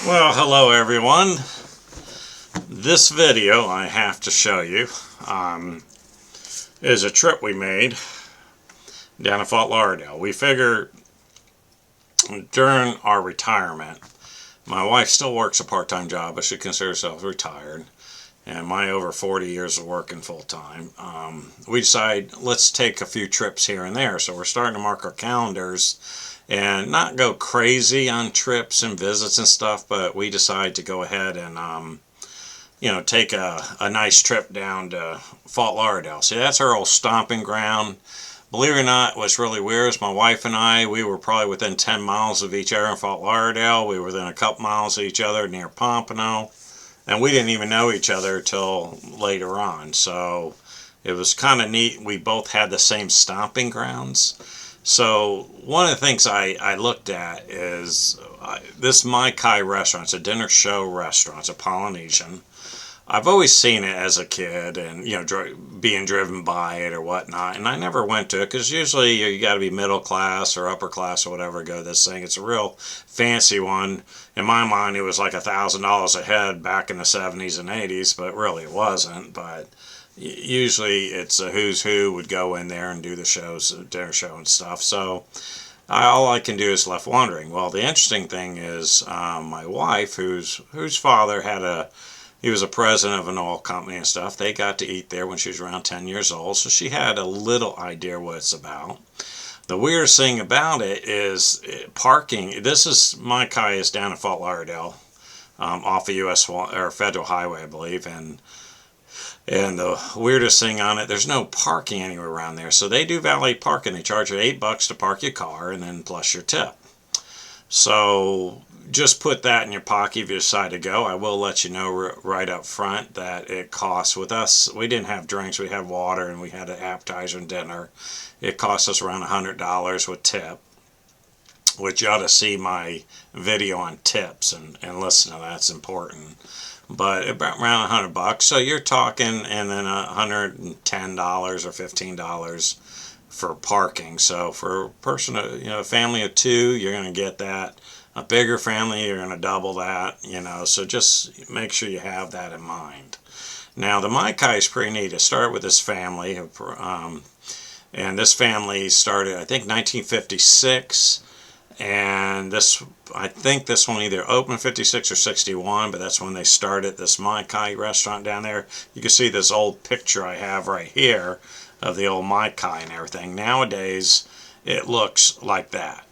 Well, hello everyone. This video I have to show you is a trip we made down to Fort Lauderdale. We figure during our retirement, my wife still works a part-time job, but she considers herself retired, and my over 40 years of working full-time. We decided let's take a few trips here and there, so we're starting to mark our calendars and not go crazy on trips and visits and stuff, but we decided to go ahead and take a nice trip down to Fort Lauderdale. See, that's our old stomping ground. Believe it or not, what's really weird is my wife and I, we were probably within 10 miles of each other in Fort Lauderdale. We were within a couple miles of each other near Pompano, and we didn't even know each other till later on. So it was kind of neat. We both had the same stomping grounds. So one of the things I looked at is this Mai Kai restaurant. It's a dinner show restaurant. It's a Polynesian. I've always seen it as a kid and, being driven by it or whatnot. And I never went to it because usually you got to be middle class or upper class or whatever to go to this thing. It's a real fancy one. In my mind, it was like $1,000 a head back in the 70s and 80s, but really it wasn't. But usually it's a who's who would go in there and do the shows, dinner show and stuff. So all I can do is left wondering. Well, the interesting thing is my wife, whose father he was a president of an oil company and stuff. They got to eat there when she was around 10 years old, so she had a little idea what it's about. The weirdest thing about it is parking. This is Mai Kai is down in Fort Lauderdale, off of U.S. or Federal Highway, I believe, and the weirdest thing on it, there's no parking anywhere around there. So they do valet parking. They charge you $8 to park your car, and then plus your tip. So just put that in your pocket if you decide to go. I will let you know right up front that it costs, with us, we didn't have drinks, we had water and we had an appetizer and dinner. It cost us around $100 with tip, which you ought to see my video on tips and listen to that. It's important. But about around $100. So you're talking, and then $110 or $15 for parking. So for a person, a family of two, you're going to get that. A bigger family, you're going to double that, so just make sure you have that in mind. Now, the Mai Kai is pretty neat. It started with this family, and this family started, I think, 1956, and I think this one either opened 56 or 61, but that's when they started this Mai Kai restaurant down there. You can see this old picture I have right here of the old Mai Kai and everything. Nowadays, it looks like that.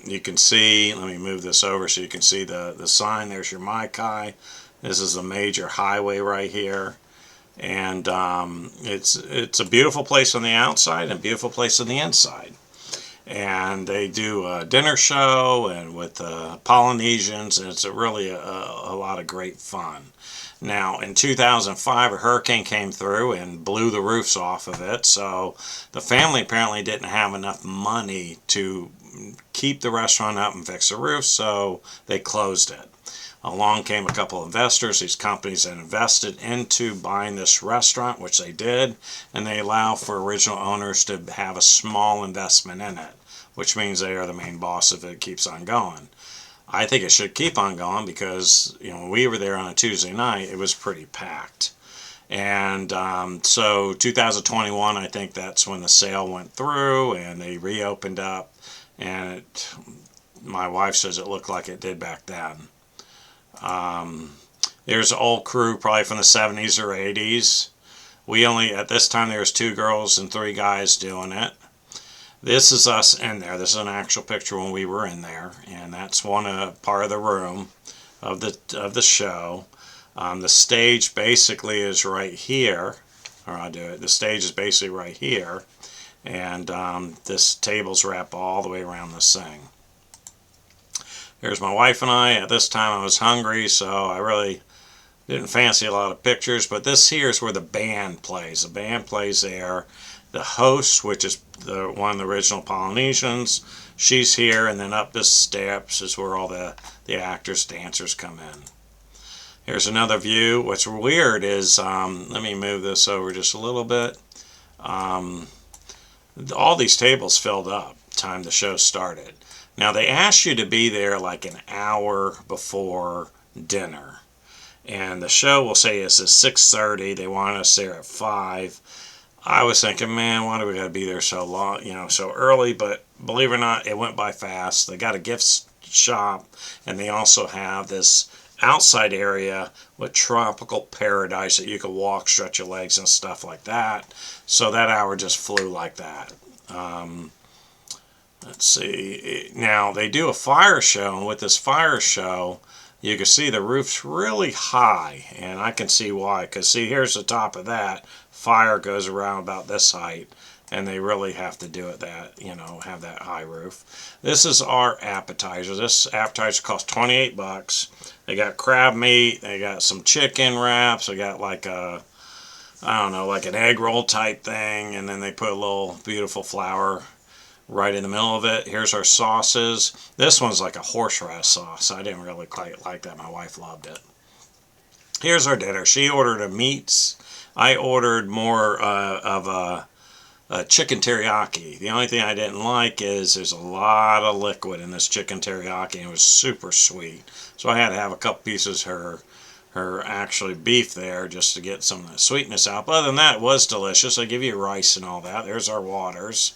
You can see, let me move this over so you can see the sign. There's your Mai Kai. This is a major highway right here. And it's a beautiful place on the outside and a beautiful place on the inside. And they do a dinner show and with Polynesians, and it's really a lot of great fun. Now, in 2005, a hurricane came through and blew the roofs off of it, so the family apparently didn't have enough money to keep the restaurant up and fix the roof, so they closed it. Along came a couple of investors, these companies that invested into buying this restaurant, which they did, and they allow for original owners to have a small investment in it, which means they are the main boss if it keeps on going. I think it should keep on going because, when we were there on a Tuesday night, it was pretty packed. And so 2021, I think that's when the sale went through and they reopened up. And my wife says it looked like it did back then. There's an old crew probably from the 70s or 80s. At this time, there was 2 girls and 3 guys doing it. This is us in there. This is an actual picture when we were in there, and that's part of the room of the show. The stage basically is right here, or I'll do it. The stage is basically right here, and this table's wrapped all the way around this thing. Here's my wife and I. At this time, I was hungry, so I really didn't fancy a lot of pictures. But this here is where the band plays. The band plays there. The host, which is one of the original Polynesians, she's here, and then up the steps is where all the actors, dancers come in. Here's another view. What's weird is, let me move this over just a little bit. All these tables filled up time the show started. Now they ask you to be there like an hour before dinner. And the show will say it's at 6:30. They want us there at 5. I was thinking, man, why do we got to be there so long, so early? But believe it or not, it went by fast. They got a gift shop, and they also have this outside area with tropical paradise that you can walk, stretch your legs, and stuff like that. So that hour just flew like that. Let's see. Now, they do a fire show, and with this fire show, you can see the roof's really high, and I can see why. Because, see, here's the top of that. Fire goes around about this height, and they really have to do it that, have that high roof. This is our appetizer. This appetizer costs $28. They got crab meat. They got some chicken wraps. They got like a, I don't know, like an egg roll type thing, and then they put a little beautiful flour right in the middle of it. Here's our sauces. This one's like a horseradish sauce. I didn't really quite like that. My wife loved it. Here's our dinner. She ordered a meats. I ordered more of a chicken teriyaki. The only thing I didn't like is there's a lot of liquid in this chicken teriyaki, and it was super sweet. So I had to have a couple pieces of her actually beef there just to get some of the sweetness out. But other than that, it was delicious. They give you rice and all that. There's our waters.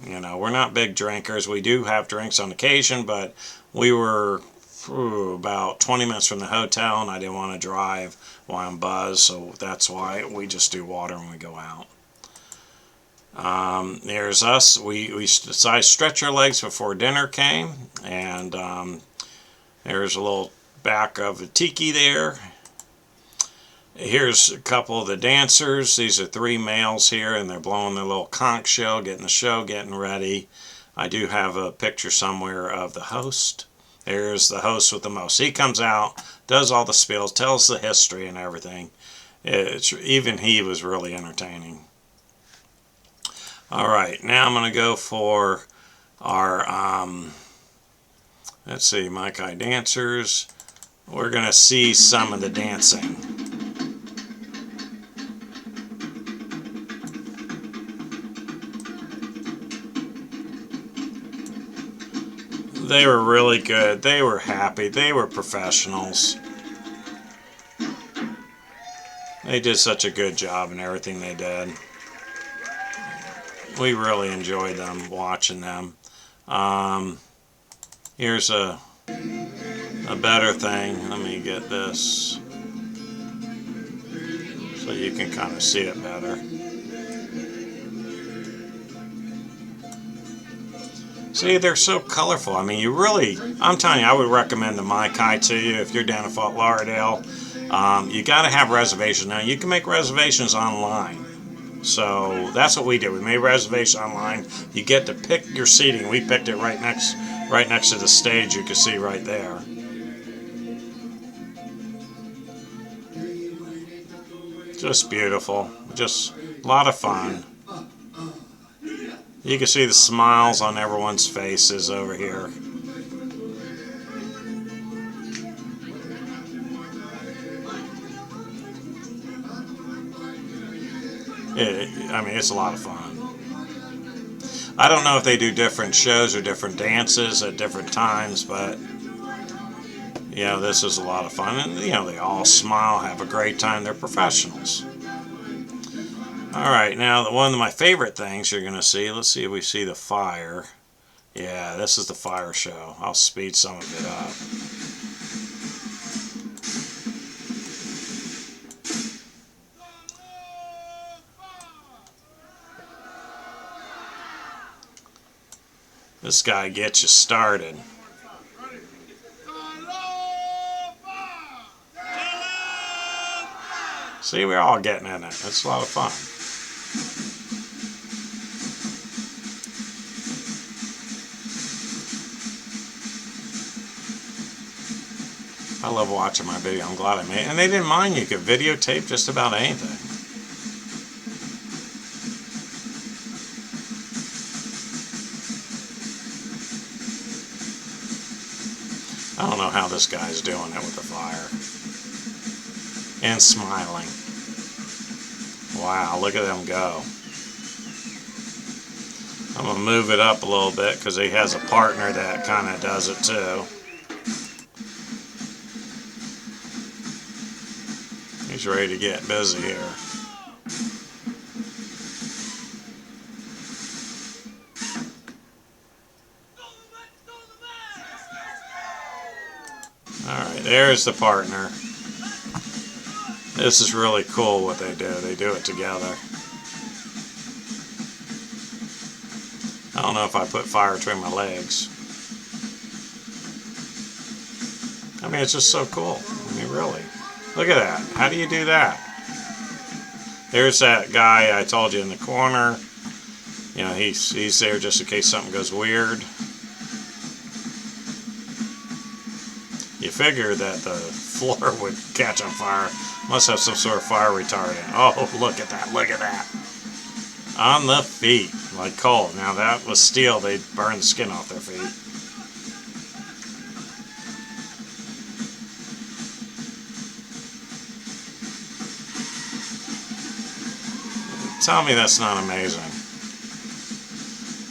We're not big drinkers. We do have drinks on occasion, but we were about 20 minutes from the hotel, and I didn't want to drive while I'm buzzed, so that's why we just do water when we go out. There's us. We decided to stretch our legs before dinner came, and there's a little back of a tiki there. Here's a couple of the dancers. These are 3 males here, and they're blowing their little conch shell, getting ready. I do have a picture somewhere of the host. There's the host with the most. He comes out, does all the spills, tells the history and everything. Even he was really entertaining. All right, now I'm going to go for our, let's see, Mai Kai dancers. We're going to see some of the dancing. They were really good. They were happy. They were professionals. They did such a good job in everything they did. We really enjoyed them, watching them. Here's a better thing. Let me get this so you can kind of see it better. See, they're so colorful. I mean, I'm telling you, I would recommend the Mai Kai to you if you're down in Fort Lauderdale. You got to have reservations. Now, you can make reservations online. So that's what we did. We made reservations online. You get to pick your seating. We picked it right next to the stage. You can see right there. Just beautiful. Just a lot of fun. You can see the smiles on everyone's faces over here. It's a lot of fun. I don't know if they do different shows or different dances at different times, but this is a lot of fun. And they all smile, have a great time. They're professionals. Alright, now one of my favorite things you're going to see, let's see if we see the fire. Yeah, this is the fire show. I'll speed some of it up. This guy gets you started. See, we're all getting in it. It's a lot of fun. I love watching my video. I'm glad I made it. And they didn't mind you could videotape just about anything. I don't know how this guy's doing it with the fire. And smiling. Wow, look at them go. I'm going to move it up a little bit because he has a partner that kind of does it too. He's ready to get busy here. Alright, there's the partner. This is really cool what they do. They do it together. I don't know if I put fire between my legs. I mean, it's just so cool. I mean, really. Look at that. How do you do that? There's that guy I told you in the corner. You know, he's there just in case something goes weird. You figure that the floor would catch on fire. Must have some sort of fire retardant. Oh, look at that. Look at that. On the feet. Like coal. Now that was steel. They'd burn the skin off their feet. Tell me that's not amazing.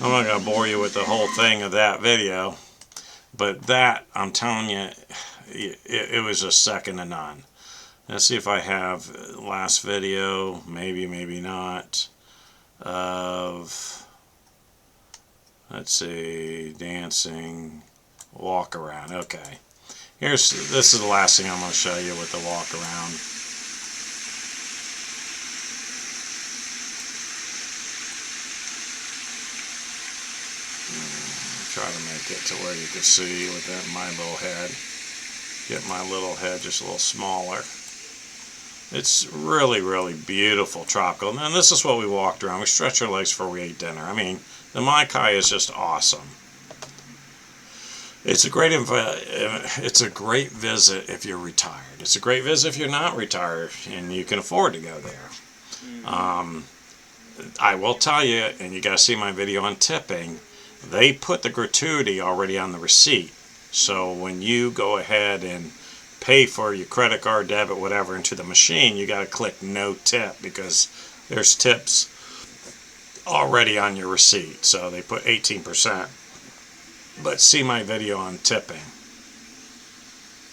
I'm not going to bore you with the whole thing of that video. But that, I'm telling you, it was just second to none. Let's see if I have last video, maybe, maybe not, of, let's see, dancing, walk around. Okay. This is the last thing I'm going to show you with the walk around. Try to make it to where you can see with that, my little head. Get my little head just a little smaller. It's really, really beautiful tropical. And this is what we walked around. We stretched our legs before we ate dinner. I mean, the Mai Kai is just awesome. It's a great visit if you're retired. It's a great visit if you're not retired and you can afford to go there. I will tell you, and you got to see my video on tipping, they put the gratuity already on the receipt. So when you go ahead and pay for your credit card, debit, whatever into the machine, you got to click no tip because there's tips already on your receipt. So they put 18%. But see my video on tipping.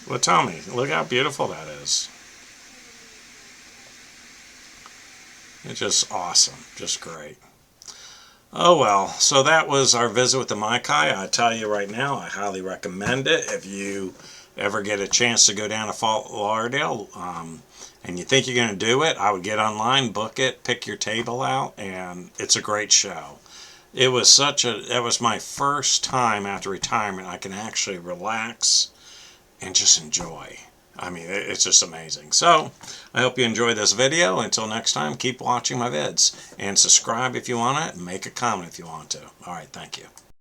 Well, tell me, look how beautiful that is. It's just awesome, just great. Oh well, so that was our visit with the Mai Kai. I tell you right now, I highly recommend it. If you ever get a chance to go down to Fort Lauderdale and you think you're going to do it, I would get online, book it, pick your table out, and it's a great show. It was that was my first time after retirement I can actually relax and just enjoy. I mean, it's just amazing. So, I hope you enjoyed this video. Until next time, keep watching my vids. And subscribe if you want to, and make a comment if you want to. Alright, thank you.